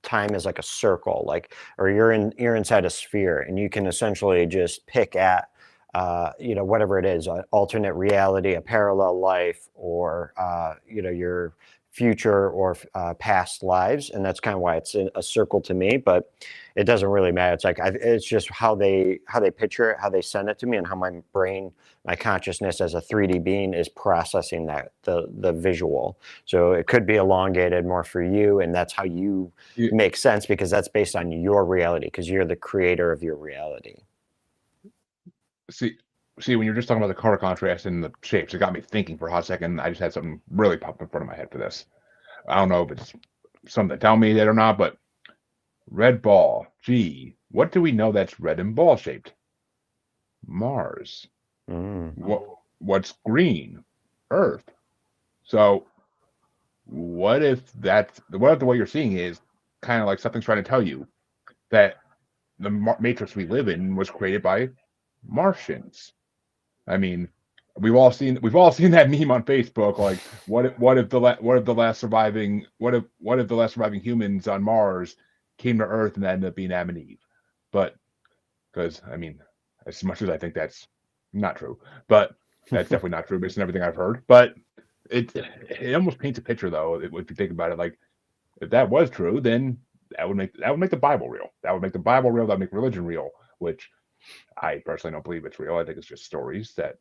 time is like a circle, like or you're inside a sphere, and you can essentially just pick at whatever it is, an alternate reality, a parallel life, or your future or past lives, and that's kind of why it's a circle to me. But it doesn't really matter. It's like it's just how they picture it, how they send it to me, and how my brain, my consciousness as a 3D being is processing that the visual. So it could be elongated more for you, and that's how you You make sense because that's based on your reality because you're the creator of your reality. see, when you're just talking about the color contrast and the shapes, it got me thinking for a hot second. I just had something really pop in front of my head for this. I don't know if it's something to tell me that or not, but red ball. Gee, what do we know that's red and ball shaped? Mars. Mm. What's green? Earth. So what if the way you're seeing is kind of like something's trying to tell you that the matrix we live in was created by Martians? I mean, we've all seen that meme on Facebook. Like, what if the last surviving humans on Mars came to Earth and that ended up being Adam and Eve? But because I mean, as much as I think that's not true, but that's definitely not true based on everything I've heard. But it almost paints a picture though, if you think about it. Like, if that was true, then that would make the Bible real. That would make the Bible real. That would make religion real, which I personally don't believe it's real. I think it's just stories that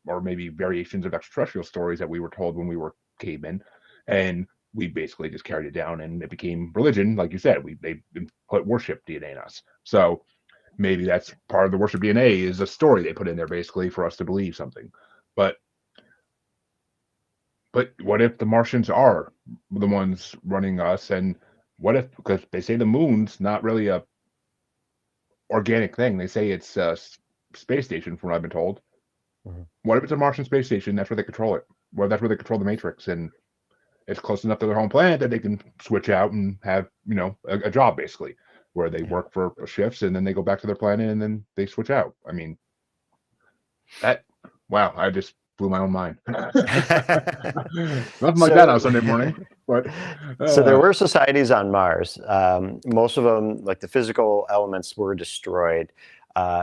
or maybe variations of extraterrestrial stories that we were told when we were cavemen, and we basically just carried it down, and it became religion. Like you said, they put worship DNA in us. So maybe that's part of the worship DNA is a story they put in there basically for us to believe something. But what if the Martians are the ones running us, and what if because they say the moon's not really a organic thing. They say it's a space station, from what I've been told. Mhm. What if it's a Martian space station? That's where they control it. Well, that's where they control the Matrix, and it's close enough to their home planet that they can switch out and have a job basically, where they Yeah. work for shifts and then they go back to their planet and then they switch out. I mean, that wow, I just blew my own mind. Nothing like that on so, a Sunday morning, but so there uh, were societies on Mars. Most of them, like the physical elements, were destroyed.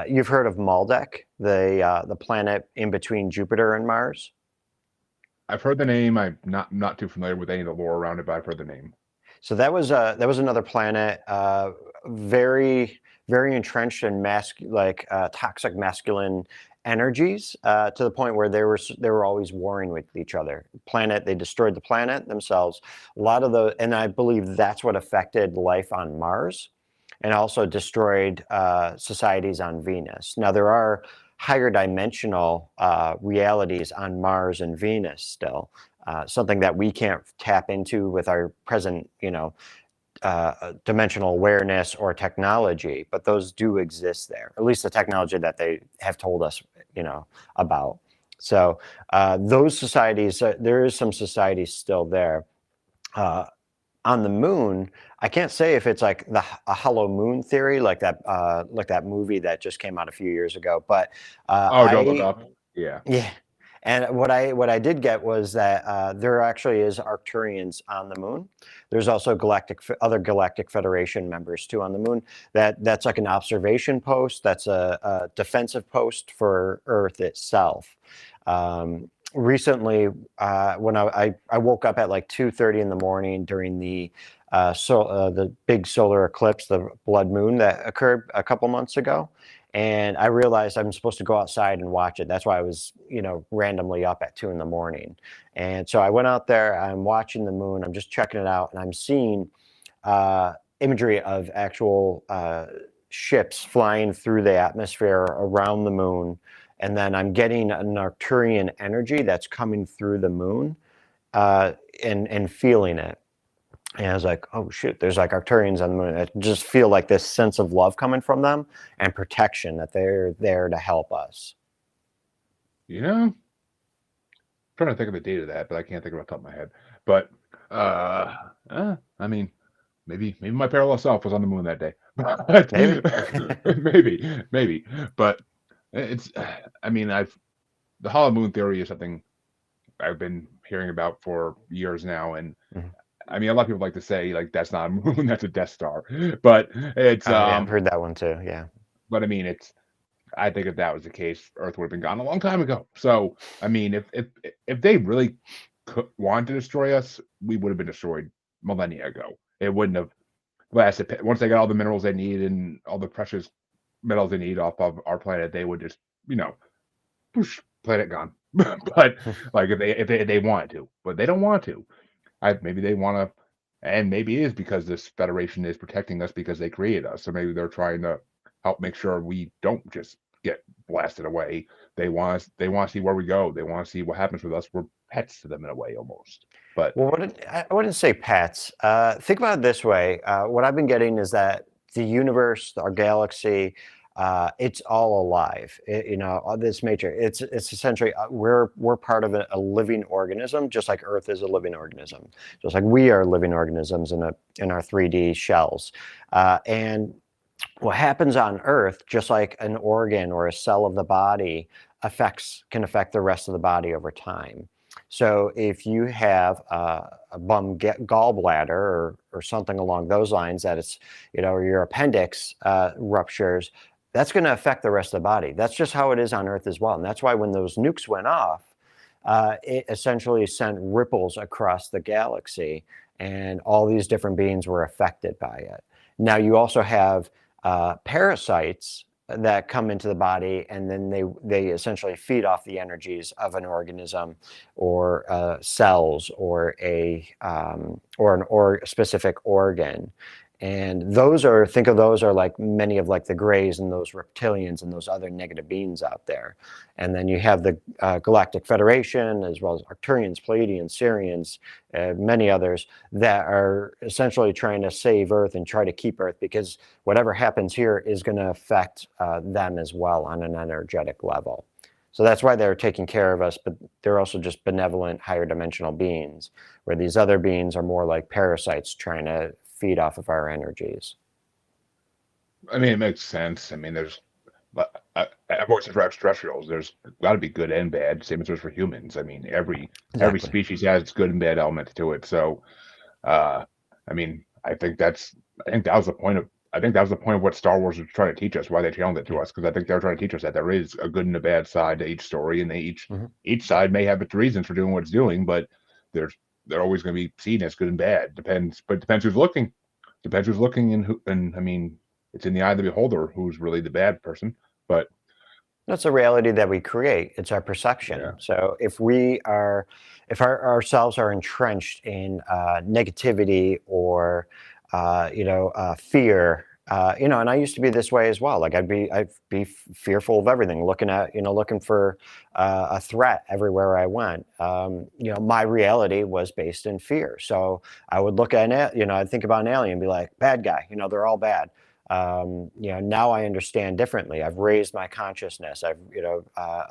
You've heard of Maldek, the planet in between Jupiter and Mars. I've heard the name. I'm not too familiar with any of the lore around it, but I've heard the name. So that was another planet, very very entrenched in toxic masculine energies to the point where they were always warring with each other. They destroyed the planet themselves. A lot of and I believe that's what affected life on Mars, and also destroyed societies on Venus. Now there are higher dimensional realities on Mars and Venus still, something that we can't tap into with our present, dimensional awareness or technology, but those do exist there, at least the technology that they have told us, about. So those societies, there is some societies still there. On the moon, I can't say if it's like a hollow moon theory, like that movie that just came out a few years ago, but Oh, don't look up. Yeah. yeah. And what I did get was that there actually is Arcturians on the moon. There's also other Galactic Federation members too on the moon. That's like an observation post. That's a defensive post for Earth itself. Recently, when I woke up at like 2:30 in the morning during the big solar eclipse, the blood moon that occurred a couple months ago. And I realized I'm supposed to go outside and watch it. That's why I was, randomly up at 2 in the morning. And so I went out there, I'm watching the moon, I'm just checking it out, and I'm seeing imagery of actual ships flying through the atmosphere around the moon. And then I'm getting an Arcturian energy that's coming through the moon and feeling it. And I was like, oh, shoot, there's like Arcturians on the moon. I just feel like this sense of love coming from them and protection, that they're there to help us. I'm trying to think of the date of that, but I can't think of it off the top of my head. But, I mean, maybe my parallel self was on the moon that day. Maybe. maybe. But it's, the hollow moon theory is something I've been hearing about for years now. And Mhm. a lot of people like to say, like, that's not a moon, that's a Death Star. But it's, Yeah, I've heard that one too. Yeah. but I think if that was the case, Earth would have been gone a long time ago. So, if they really wanted to destroy us, we would have been destroyed millennia ago. It wouldn't have lasted. Once they got all the minerals they need and all the precious metals they need off of our planet, they would just, whoosh, planet gone. But like if they wanted to, but they don't want to. Maybe they want to, and maybe it is because this Federation is protecting us because they created us. So maybe they're trying to help make sure we don't just get blasted away. They want to see where we go. They want to see what happens with us. We're pets to them in a way, almost. But Well, I wouldn't say pets. Think about it this way. What I've been getting is that the universe, our galaxy, it's all alive. All this nature. It's essentially we're part of a living organism, just like Earth is a living organism, just like we are living organisms in our 3D shells. And what happens on Earth, just like an organ or a cell of the body, can affect the rest of the body over time. So if you have a bum gallbladder or something along those lines, that it's, or your appendix ruptures, that's going to affect the rest of the body. That's just how it is on Earth as well. And that's why when those nukes went off, it essentially sent ripples across the galaxy, and all these different beings were affected by it. Now you also have parasites that come into the body, and then they essentially feed off the energies of an organism or cells or an specific organ. And think of those are like many of like the Greys and those reptilians and those other negative beings out there. And then you have the Galactic Federation, as well as Arcturians, Pleiadians, Sirians, many others that are essentially trying to save Earth and try to keep Earth, because whatever happens here is going to affect them as well on an energetic level. So that's why they're taking care of us, but they're also just benevolent, higher dimensional beings, where these other beings are more like parasites trying to feed off of our energies. it makes sense. But I've always said for extraterrestrials, there's got to be good and bad, same as there's for humans. Every Exactly. species has its good and bad elements to it. So, I think that was the point of what Star Wars was trying to teach us, why they channeled it to us, because I think they're trying to teach us that there is a good and a bad side to each story, and each side may have its reasons for doing what it's doing, but they're always going to be seen as good and bad. Depends who's looking. Depends who's looking, it's in the eye of the beholder who's really the bad person. But That's a reality that we create. It's our perception. Yeah. So if ourselves are entrenched in negativity or fear, and I used to be this way as well. Like I'd be fearful of everything, looking for a threat everywhere I went. My reality was based in fear. So I would look at it, I'd think about an alien and be like, bad guy, they're all bad. Now I understand differently. I've raised my consciousness. I've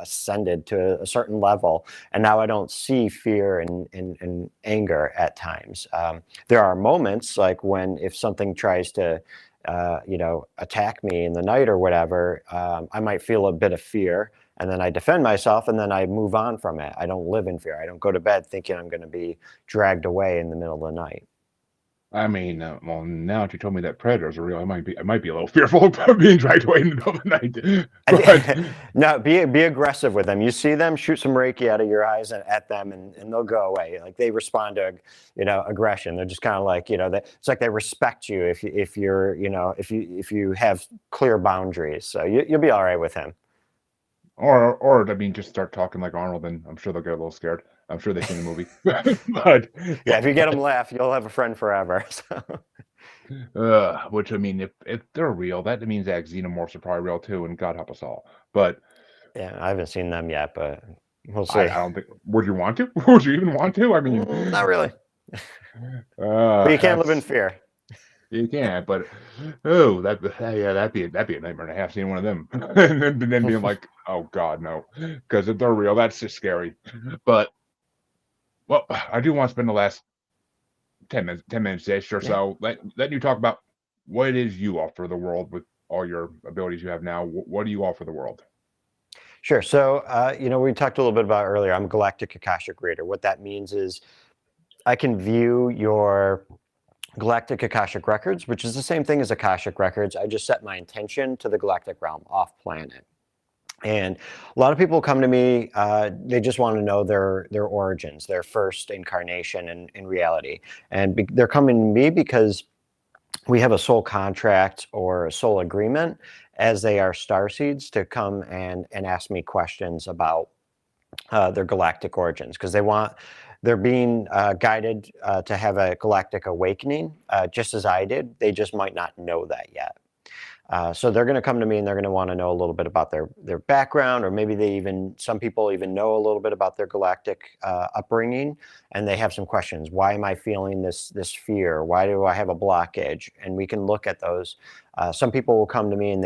ascended to a certain level, and now I don't see fear and anger at times. There are moments like when if something tries to attack me in the night or whatever, I might feel a bit of fear, and then I defend myself, and then I move on from it. I don't live in fear. I don't go to bed thinking I'm going to be dragged away in the middle of the night. I mean, well, now that you told me that predators are real, I might be a little fearful of being dragged away in the middle of the night. But No, be aggressive with them. You see them, shoot some Reiki out of your eyes at them, and they'll go away. Like they respond to, aggression. They're just kind of like, it's like they respect you if you have clear boundaries. So you'll be all right with him. or I mean, just start talking like Arnold, and I'm sure they'll get a little scared. I'm sure they've seen the movie. But Yeah, if you get them laugh, you'll have a friend forever. which I mean, if they're real, that means that xenomorphs are probably real too, and God help us all. But Yeah, I haven't seen them yet, but we'll I, see. I don't think. Would you want to? Would you even want to? I mean, Not really, but you can't live in that's fear. you can't. But oh, yeah, that'd be a nightmare to have seeing one of them, and then being like, oh God, no, because if they're real, that's just scary. But well, I do want to spend the last 10 minutes ish or Yeah. so let you talk about what it is you offer the world with all your abilities you have now. What do you offer the world? Sure. So, we talked a little bit about earlier. I'm a galactic Akashic reader. What that means is I can view your galactic Akashic records, which is the same thing as Akashic records. I just set my intention to the galactic realm off planet. And a lot of people come to me, they just want to know their origins, their first incarnation in reality. And they're coming to me because we have a soul contract or a soul agreement as they are star seeds to come and ask me questions about their galactic origins because they're being guided to have a galactic awakening just as I did. They just might not know that yet. So they're going to come to me and they're going to want to know a little bit about their background, or maybe some people even know a little bit about their galactic upbringing, and they have some questions. Why am I feeling this fear? Why do I have a blockage? And we can look at those. Some people will come to me and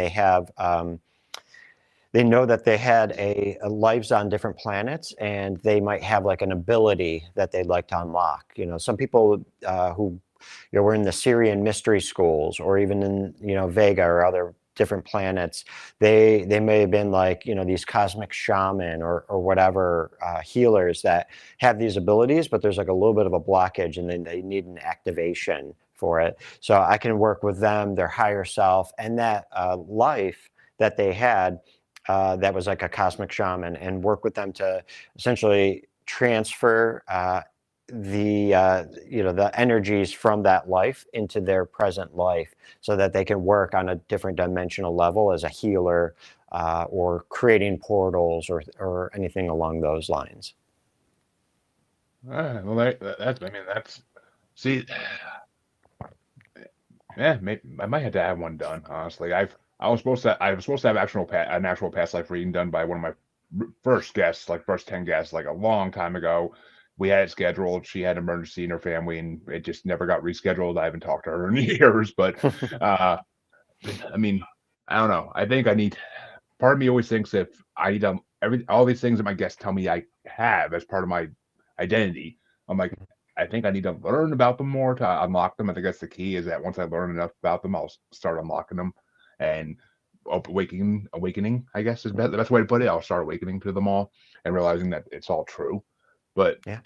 they know that they had a lives on different planets, and they might have like an ability that they'd like to unlock. Some people who were in the Syrian mystery schools, or even in Vega or other different planets. They may have been like these cosmic shaman or whatever healers that have these abilities, but there's like a little bit of a blockage, and then they need an activation for it. So I can work with them, their higher self, and that life that they had that was like a cosmic shaman, and work with them to essentially transfer the energies from that life into their present life, so that they can work on a different dimensional level as a healer, or creating portals or anything along those lines. Well, that's I mean that's see, yeah, maybe I might have to have one done. Honestly, I was supposed to have an actual past life reading done by one of my first guests, like first 10 guests, like a long time ago. We had it scheduled. She had an emergency in her family, and it just never got rescheduled. I haven't talked to her in years, but uh, I mean, I don't know. I think I need. Part of me always thinks if I need all these things that my guests tell me I have as part of my identity, I'm like, I think I need to learn about them more to unlock them. I think that's the key. Is that once I learn enough about them, I'll start unlocking them and awakening. I guess is the best way to put it. I'll start awakening to them all and realizing that it's all true. But Yeah,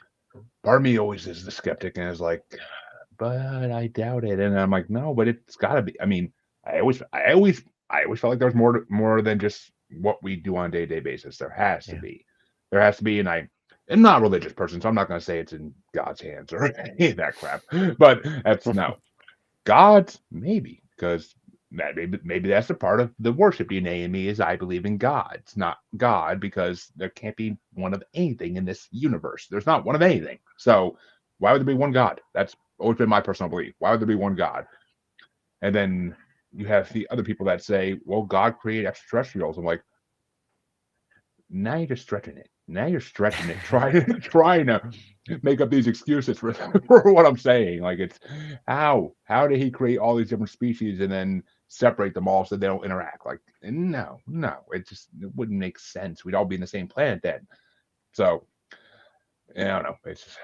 part of me always is the skeptic and is like, but I doubt it. And I'm like, no, but it's got to be. I mean, I always felt like there's more than just what we do on a day-to-day basis. There has to yeah, be. There has to be, and I'm not a religious person, so I'm not going to say it's in God's hands or any of that crap. But that's no God's maybe because maybe that's a part of the worship DNA in me is I believe in God. It's not God because there can't be one of anything in this universe. There's not one of anything. So why would there be one God? That's always been my personal belief. Why would there be one God? And then you have the other people that say, well, God created extraterrestrials. I'm like, now you're just stretching it. Now you're stretching it, trying to make up these excuses for for what I'm saying. Like it's how did he create all these different species and then separate them all so they don't interact? Like no, it wouldn't make sense. We'd all be in the same planet then. So I don't know. It's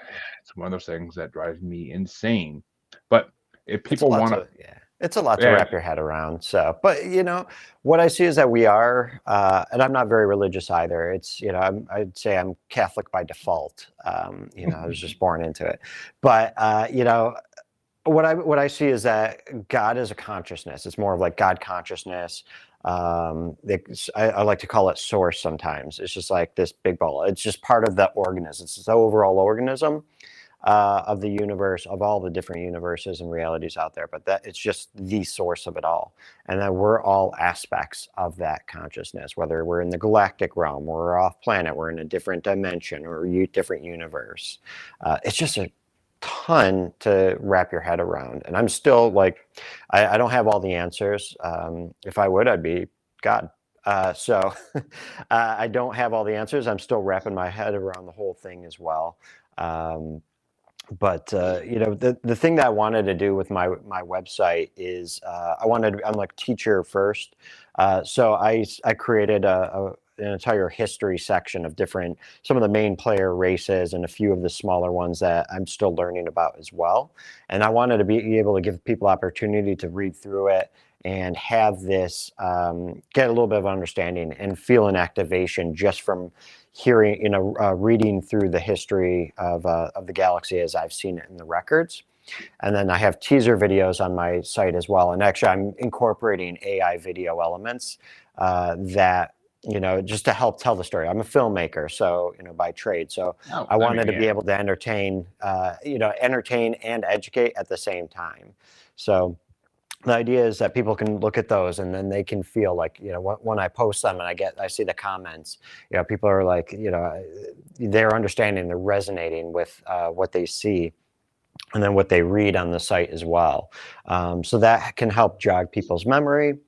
one of those things that drives me insane. But if It's a people lot want to, to, yeah. It's a lot to yeah, wrap your head around. So, but what I see is that we are, and I'm not very religious either. It's, I'd say I'm Catholic by default. I was just born into it. But what I see is that God is a consciousness. It's more of like God consciousness. I like to call it source sometimes. It's just like this big ball. It's just part of the organism. It's the overall organism of the universe, of all the different universes and realities out there. But that it's just the source of it all, and that we're all aspects of that consciousness. Whether we're in the galactic realm, we're off planet, we're in a different dimension or different universe. It's just a ton to wrap your head around, and I'm still like, I don't have all the answers. If I would, I'd be God. So I don't have all the answers. I'm still wrapping my head around the whole thing as well. Um, but the thing that I wanted to do with my website is I'm like teacher first, so I created an entire history section of some of the main player races and a few of the smaller ones that I'm still learning about as well. And I wanted to be able to give people opportunity to read through it and have this get a little bit of understanding and feel an activation just from hearing, reading through the history of the galaxy as I've seen it in the records. And then I have teaser videos on my site as well. And actually, I'm incorporating AI video elements that, just to help tell the story. I'm a filmmaker, so, by trade. So oh, I I mean, wanted to be yeah. able to entertain and educate at the same time. So the idea is that people can look at those and then they can feel like, when I post them and I see the comments, people are like, they're understanding, they're resonating with what they see and then what they read on the site as well. So that can help jog people's memory.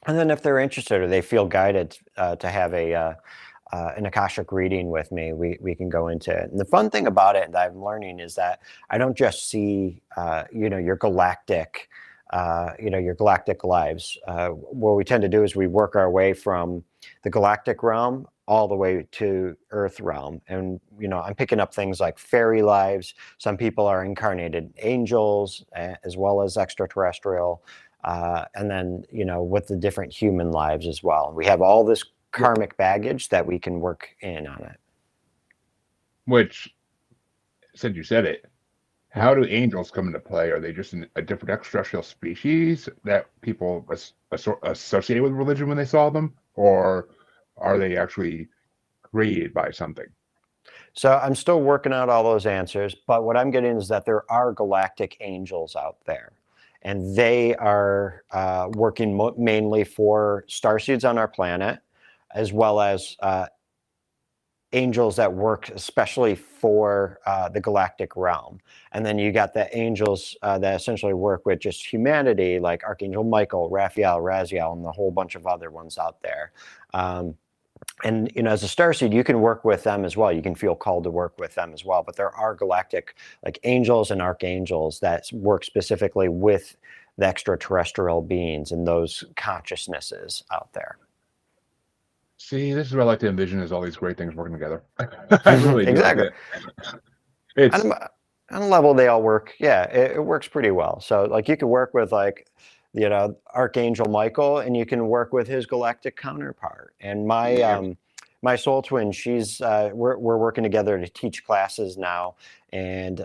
And then if they're interested or they feel guided to have an Akashic reading with me, we can go into it. And the fun thing about it that I'm learning is that I don't just see, your galactic lives. What we tend to do is we work our way from the galactic realm all the way to Earth realm. And, I'm picking up things like fairy lives. Some people are incarnated angels as well as extraterrestrial. And then, with the different human lives as well. We have all this karmic baggage that we can work in on it. Which, since you said it, Mhm. how do angels come into play? Are they just a different extraterrestrial species that people associate with religion when they saw them, or are they actually created by something? So I'm still working out all those answers, but what I'm getting is that there are galactic angels out there, and they are working mainly for starseeds on our planet, as well as angels that work especially for the galactic realm. And then you got the angels that essentially work with just humanity, like Archangel Michael, Raphael, Raziel, and a whole bunch of other ones out there. And as a starseed, you can work with them as well. You can feel called to work with them as well. But there are galactic, like angels and archangels, that work specifically with the extraterrestrial beings and those consciousnesses out there. See, this is what I like to envision is all these great things working together. I really do like Exactly. that. It's On a level, they all work. Yeah, it works pretty well. So, like, you can work with like, Archangel Michael, and you can work with his galactic counterpart. And yeah, my soul twin, she's we're working together to teach classes now, and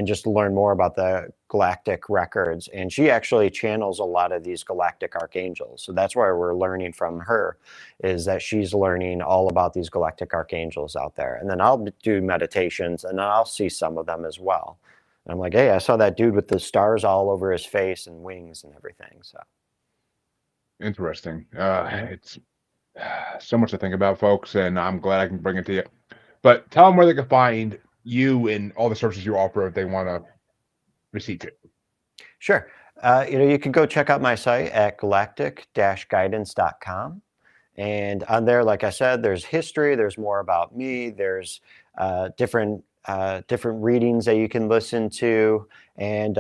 just learn more about the galactic records. And she actually channels a lot of these galactic archangels. So that's why we're learning from her, is that she's learning all about these galactic archangels out there. And then I'll do meditations, and then I'll see some of them as well. And I'm like, hey, I saw that dude with the stars all over his face and wings and everything. So Interesting. It's so much to think about, folks, and I'm glad I can bring it to you. But tell them where they can find you and all the services you offer if they want to receive it. Sure. You can go check out my site at galactic-guidance.com. And on there, like I said, there's history, there's more about me, there's different readings that you can listen to. And